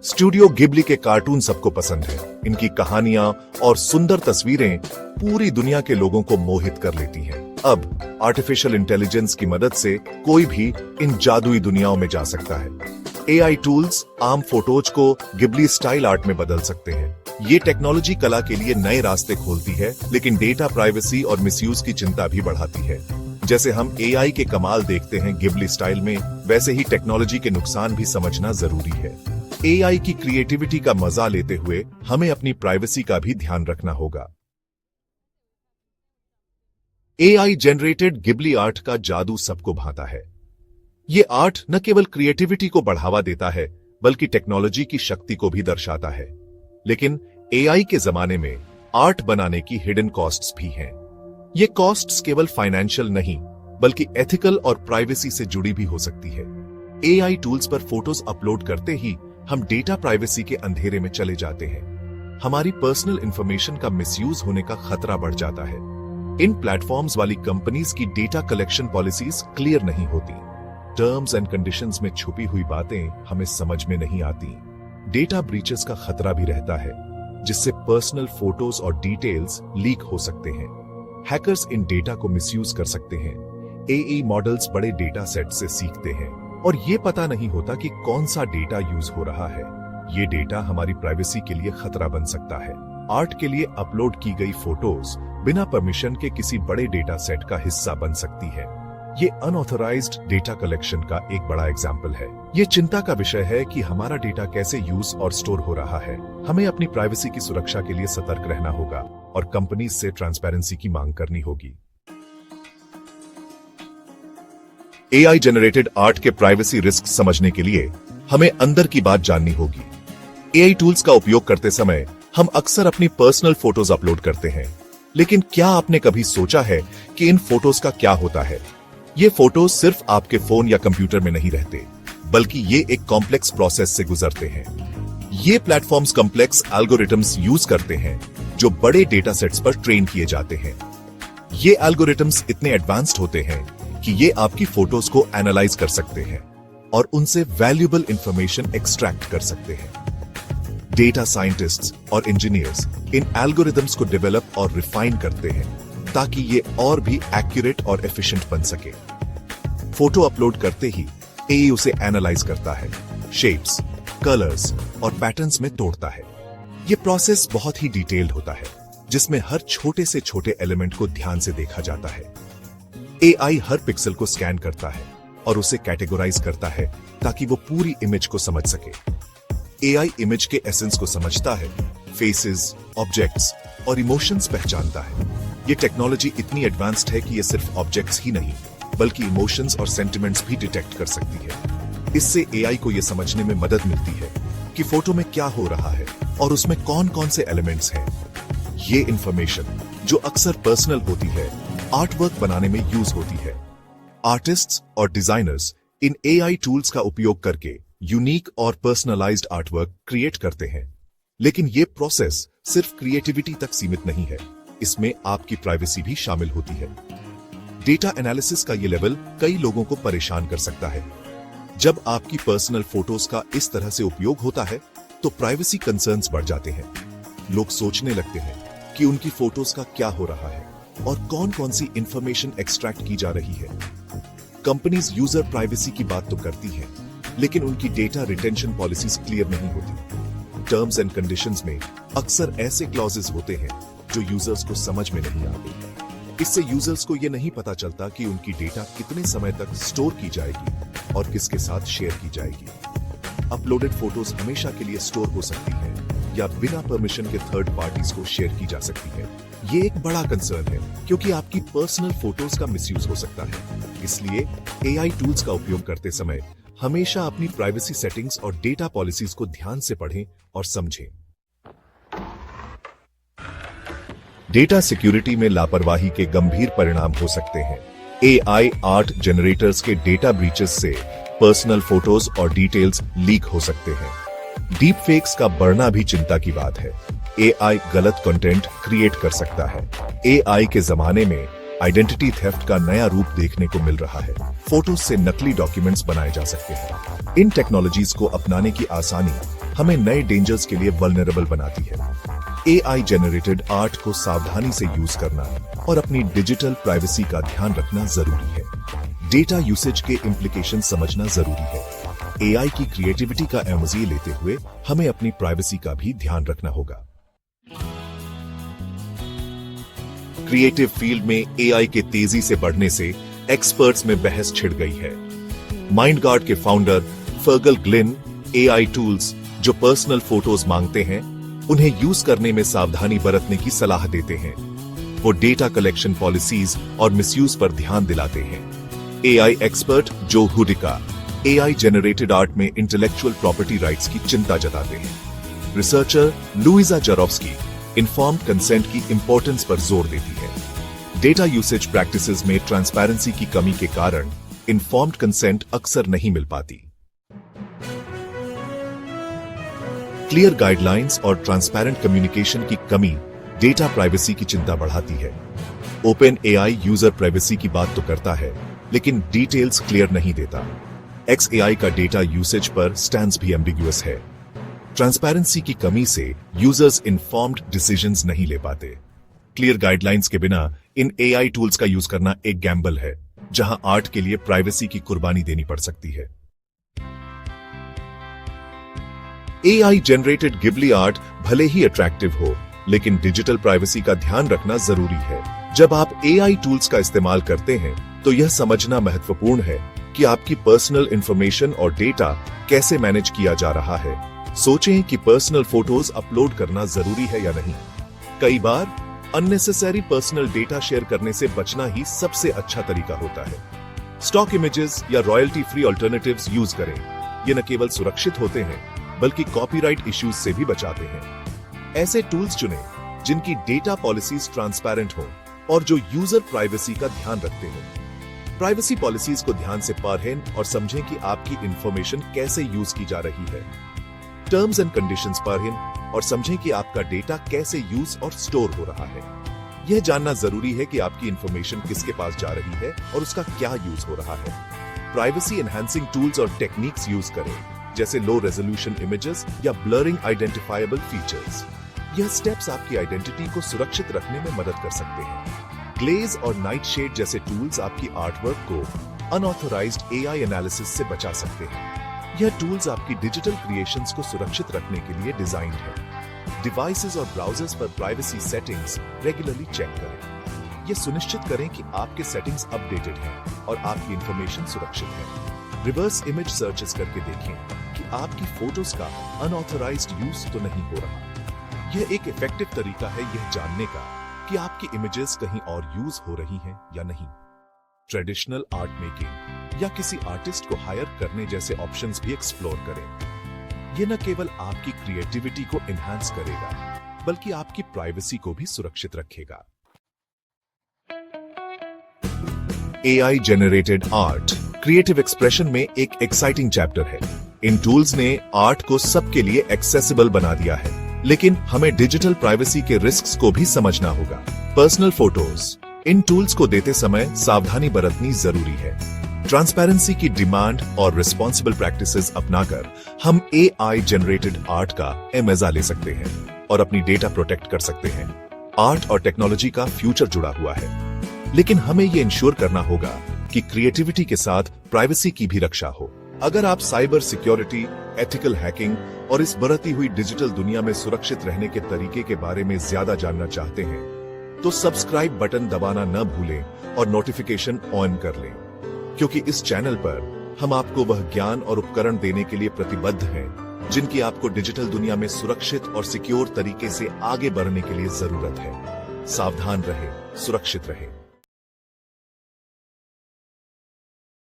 Studio Ghibli के cartoon सबको पसंद है। इनकी कहानियां और सुंदर तस्वीरें पूरी दुनिया के लोगों को मोहित कर लेती हैं। अब आर्टिफिशियल इंटेलिजेंस की मदद से कोई भी इन जादुई दुनियाओं में जा सकता है। एआई टूल्स आम फोटोज को गिबली स्टाइल आर्ट में बदल सकते हैं। ये टेक्नोलॉजी कला के लिए नए रास्ते खोलती है, लेकिन डेटा प्राइवेसी और मिसयूज की चिंता भी बढ़ाती है। जैसे हम एआई के कमाल देखते हैं गिबली स्टाइल में, वैसे ही टेक्नोलॉजी के नुकसान भी समझना जरूरी है। एआई की क्रिएटिविटी का मजा लेते हुए हमें अपनी प्राइवेसी का भी ध्यान रखना होगा। एआई जनरेटेड गिबली आर्ट का जादू सबको भाता है। ये आर्ट न केवल क्रिएटिविटी को बढ़ावा देता है, बल्कि टेक्नोलॉजी की शक्ति को भी दर्शाता है। लेकिन एआई के जमाने में आर्ट बनाने की हिडन कॉस्ट्स भी हैं। ये कॉस्ट्स केवल फाइनेंशियल नहीं, बल्कि एथिकल और प्राइवेसी से जुड़ी भी हो सकती है। एआई टूल्स पर फोटोज अपलोड करते ही हम डेटा प्राइवेसी के अंधेरे में चले जाते हैं। हमारी पर्सनल इंफॉर्मेशन का मिसयूज होने का खतरा बढ़ जाता है। इन प्लेटफॉर्म्स वाली कंपनीज की डेटा कलेक्शन पॉलिसीज क्लियर नहीं होती। टर्म्स एंड कंडीशंस में छुपी हुई बातें हमें समझ में नहीं आती। डेटा ब्रीचेस का खतरा भी रहता है, जिससे पर्सनल फोटोज और डिटेल्स लीक हो सकते हैं। हैकर्स इन डेटा को मिसयूज कर सकते हैं। एआई मॉडल्स बड़े डेटा सेट से सीखते हैं और ये पता नहीं होता कि कौन सा डेटा यूज हो रहा है। ये डेटा हमारी प्राइवेसी के लिए खतरा बन सकता है। आर्ट के लिए अपलोड की गई फोटोज बिना परमिशन के किसी बड़े डेटा सेट का हिस्सा बन सकती है। ये अनऑथराइज्ड डेटा कलेक्शन का एक बड़ा एग्जाम्पल है। ये चिंता का विषय है कि हमारा डेटा कैसे यूज और स्टोर हो रहा है। हमें अपनी प्राइवेसी की सुरक्षा के लिए सतर्क रहना होगा और कंपनीज से ट्रांसपेरेंसी की मांग करनी होगी। एआई जनरेटेड आर्ट के प्राइवेसी रिस्क समझने के लिए हमें अंदर की बात जाननी होगी। एआई टूल्स का उपयोग करते समय हम अक्सर अपनी पर्सनल फोटोज अपलोड करते हैं, लेकिन क्या आपने कभी सोचा है कि इन फोटोज का क्या होता है? ये फोटोज सिर्फ आपके फोन या कंप्यूटर में नहीं रहते, बल्कि ये एक कॉम्प्लेक्स प्रोसेस से गुजरते हैं। ये प्लेटफॉर्म्स कॉम्प्लेक्स एल्गोरिथम्स यूज करते हैं जो बड़े डेटा सेट्स पर ट्रेन किए जाते हैं। ये एल्गोरिथम्स इतने एडवांस्ड होते हैं कि ये आपकी फोटोज को एनालाइज कर सकते हैं और उनसे वैल्यूएबल इंफॉर्मेशन एक्सट्रैक्ट कर सकते हैं। डेटा साइंटिस्ट्स और इंजीनियर्स इन एल्गोरिथम्स को डेवलप और रिफाइन करते हैं ताकि ये और भी एक्यूरेट और एफिशिएंट बन सके। फोटो अपलोड करते ही एआई उसे एनालाइज करता है, शेप्स, कलर्स और पैटर्न्स में तोड़ता है। ये प्रोसेस बहुत ही डिटेल्ड होता है, जिसमें हर छोटे से छोटे एलिमेंट को ध्यान से देखा जाता है। एआई हर पिक्सल को स्कैन करता है और उसे कैटेगराइज करता है ताकि वो पूरी इमेज को समझ सके। एआई इमेज के एसेंस को समझता है, फेसेस, ऑब्जेक्ट्स और इमोशंस पहचानता है। ये टेक्नोलॉजी इतनी एडवांस्ड है कि ये सिर्फ ऑब्जेक्ट्स ही नहीं, बल्कि इमोशंस और सेंटिमेंट्स भी डिटेक्ट कर सकती है। इससे एआई को यह समझने में मदद मिलती है कि फोटो में क्या हो रहा है और उसमें कौन कौन से एलिमेंट्स हैं। ये इंफॉर्मेशन, जो अक्सर पर्सनल होती है, आर्टवर्क बनाने में यूज होती है। आर्टिस्ट्स और डिजाइनर्स इन एआई टूल्स का उपयोग करके यूनिक और पर्सनलाइज्ड आर्टवर्क क्रिएट करते हैं। लेकिन ये प्रोसेस सिर्फ क्रिएटिविटी तक सीमित नहीं है, इसमें आपकी प्राइवेसी भी शामिल होती है। डेटा एनालिसिस का ये लेवल कई लोगों को परेशान कर सकता है। जब आपकी पर्सनल फोटोज का इस तरह से उपयोग होता है, तो प्राइवेसी कंसर्न्स बढ़ जाते हैं। लोग सोचने लगते हैं कि उनकी फोटोज का क्या हो रहा है और कौन कौन सी इंफॉर्मेशन एक्सट्रैक्ट की जा रही है। कंपनीज यूजर प्राइवेसी की बात तो करती हैं, लेकिन उनकी डेटा रिटेंशन पॉलिसीज क्लियर नहीं होती। टर्म्स एंड कंडीशंस में अक्सर ऐसे क्लॉजेस होते हैं जो यूजर्स को समझ में नहीं आते। इससे यूजर्स को यह नहीं पता चलता कि उनकी डेटा कितने समय तक स्टोर की जाएगी और किसके साथ शेयर की जाएगी। अपलोडेड फोटोज हमेशा के लिए स्टोर हो सकती है या बिना परमिशन के थर्ड पार्टीज को शेयर की जा सकती है। ये एक बड़ा कंसर्न है, क्योंकि आपकी पर्सनल फोटोज का मिसयूज हो सकता है। इसलिए एआई टूल्स का उपयोग करते समय हमेशा अपनी प्राइवेसी सेटिंग्स और डेटा पॉलिसीज को ध्यान से पढ़ें और समझें। डेटा सिक्योरिटी में लापरवाही के गंभीर परिणाम हो सकते हैं। एआई आर्ट जनरेटर्स के डेटा ब्रीचेस से पर्सनल फोटोज और डिटेल्स लीक हो सकते हैं। डीप फेक्स का बढ़ना भी चिंता की बात है। एआई गलत कंटेंट क्रिएट कर सकता है। एआई के जमाने में आइडेंटिटी थेफ्ट का नया रूप देखने को मिल रहा है। फोटोज से नकली डॉक्यूमेंट्स बनाए जा सकते हैं। इन टेक्नोलॉजीज को अपनाने की आसानी हमें नए डेंजर्स के लिए वल्नरेबल बनाती है। AI जनरेटेड आर्ट को सावधानी से यूज करना और अपनी डिजिटल प्राइवेसी का ध्यान रखना जरूरी है। डेटा यूसेज के इम्प्लीकेशन समझना जरूरी है। AI की क्रिएटिविटी का एमजी लेते हुए हमें अपनी प्राइवेसी का भी ध्यान रखना होगा। क्रिएटिव फील्ड में AI के तेजी से बढ़ने से एक्सपर्ट्स में बहस छिड़ गई है। माइंडगार्ड के फाउंडर फर्गल ग्लिन AI टूल्स जो पर्सनल फोटोज मांगते हैं उन्हें यूज करने में सावधानी बरतने की सलाह देते हैं। वो डेटा कलेक्शन पॉलिसीज और मिसयूज पर ध्यान दिलाते हैं। AI एक्सपर्ट जो हुडिका AI जनरेटेड आर्ट में इंटेलेक्चुअल प्रॉपर्टी राइट्स की चिंता जताते हैं। रिसर्चर लुइजा जारोव्स्की इन्फॉर्म्ड कंसेंट की इंपॉर्टेंस पर जोर देती है। डेटा यूसेज प्रैक्टिसेस में ट्रांसपेरेंसी की कमी के कारण इन्फॉर्म्ड कंसेंट अक्सर नहीं मिल पाती। क्लियर गाइडलाइंस और ट्रांसपेरेंट कम्युनिकेशन की कमी डेटा प्राइवेसी की चिंता बढ़ाती है। ओपन AI यूजर प्राइवेसी की बात तो करता है, लेकिन डिटेल्स क्लियर नहीं देता। XAI का डेटा यूसेज पर स्टैंस भी एम्बिगुअस है। ट्रांसपेरेंसी की कमी से यूजर्स इन्फॉर्म्ड डिसीजंस नहीं ले पाते। क्लियर गाइडलाइंस के बिना इन AI टूल्स का यूज करना एक गैम्बल है, जहां आर्ट के लिए प्राइवेसी की कुर्बानी देनी पड़ सकती है। AI जनरेटेड गिबली आर्ट भले ही अट्रैक्टिव हो, लेकिन डिजिटल प्राइवेसी का ध्यान रखना जरूरी है। जब आप AI टूल्स का इस्तेमाल करते हैं तो यह समझना महत्वपूर्ण है कि आपकी पर्सनल इंफॉर्मेशन और डेटा कैसे मैनेज किया जा रहा है। सोचें कि पर्सनल फोटोज अपलोड करना जरूरी है या नहीं। कई बार अननेसेसरी पर्सनल डेटा शेयर करने से बचना ही सबसे अच्छा तरीका होता है। स्टॉक इमेजेस या रॉयल्टी फ्री अल्टरनेटिव्स यूज करें। ये न केवल सुरक्षित होते हैं, बल्कि कॉपीराइट इश्यूज से भी बचाते हैं। ऐसे टूल्स चुनें जिनकी डेटा पॉलिसीज ट्रांसपेरेंट हो और जो यूजर प्राइवेसी का ध्यान रखते हो। प्राइवेसी पॉलिसीज को ध्यान से पढ़ें और समझें कि आपकी इंफॉर्मेशन कैसे यूज की जा रही है। टर्म्स एंड कंडीशंस पढ़ें और समझें कि आपका डेटा कैसे यूज और स्टोर हो रहा है। यह जानना जरूरी है कि आपकी इंफॉर्मेशन किसके पास जा रही है और उसका क्या यूज हो रहा है। प्राइवेसी एनहांसिंग टूल्स और टेक्निक्स यूज करें, जैसे लो रेजोल्यूशन इमेजेस या ब्लरिंग आइडेंटिफाइबल फीचर्स। यह स्टेप्स आपकी आइडेंटिटी को सुरक्षित रखने में मदद कर सकते हैं। ग्लेज और नाइट शेड जैसे टूल्स आपकी आर्टवर्क को अनऑथराइज्ड AI एनालिसिस से बचा सकते हैं। यह टूल्स आपकी डिजिटल क्रिएशंस को सुरक्षित रखने के लिए डिजाइंड है। डिवाइसेस और ब्राउजर्स पर प्राइवेसी सेटिंग्स रेगुलरली चेक करें। यह सुनिश्चित करें कि आपके सेटिंग्स अपडेटेड हैं और आपकी इंफॉर्मेशन सुरक्षित है। रिवर्स इमेज सर्चेस करके देखें कि आपकी फोटोज का अनऑथराइज्ड यूज तो नहीं हो रहा। यह एक इफेक्टिव तरीका है यह जानने का कि आपकी इमेजेस कहीं और यूज हो रही हैं या नहीं। ट्रेडिशनल आर्ट मेकिंग या किसी आर्टिस्ट को हायर करने जैसे ऑप्शंस भी एक्सप्लोर करें। यह न केवल आपकी क्रिएटिविटी को एनहांस करेगा, बल्कि आपकी प्राइवेसी को भी सुरक्षित रखेगा। AI generated art creative expression में एक एक्साइटिंग चैप्टर है। इन टूल्स ने आर्ट को सबके लिए एक्सेसिबल बना दिया है, लेकिन हमें डिजिटल प्राइवेसी के रिस्क्स को भी समझना होगा। पर्सनल फोटोज इन टूल्स को देते समय सावधानी बरतनी जरूरी है। ट्रांसपेरेंसी की डिमांड और रिस्पॉन्सिबल प्रैक्टिसेस अपनाकर हम AI जनरेटेड आर्ट का मजा ले सकते हैं और अपनी डेटा प्रोटेक्ट कर सकते हैं। आर्ट और टेक्नोलॉजी का फ्यूचर जुड़ा हुआ है, लेकिन हमें यह इंश्योर करना होगा कि क्रिएटिविटी के साथ प्राइवेसी की भी रक्षा हो। अगर आप साइबर सिक्योरिटी, एथिकल हैकिंग और इस बढ़ती हुई डिजिटल दुनिया में सुरक्षित रहने के तरीके के बारे में ज्यादा जानना चाहते हैं, तो सब्सक्राइब बटन दबाना न भूलें और नोटिफिकेशन ऑन कर लें, क्योंकि इस चैनल पर हम आपको वह ज्ञान और उपकरण देने के लिए प्रतिबद्ध हैं जिनकी आपको डिजिटल दुनिया में सुरक्षित और सिक्योर तरीके से आगे बढ़ने के लिए जरूरत है। सावधान रहें, सुरक्षित रहें।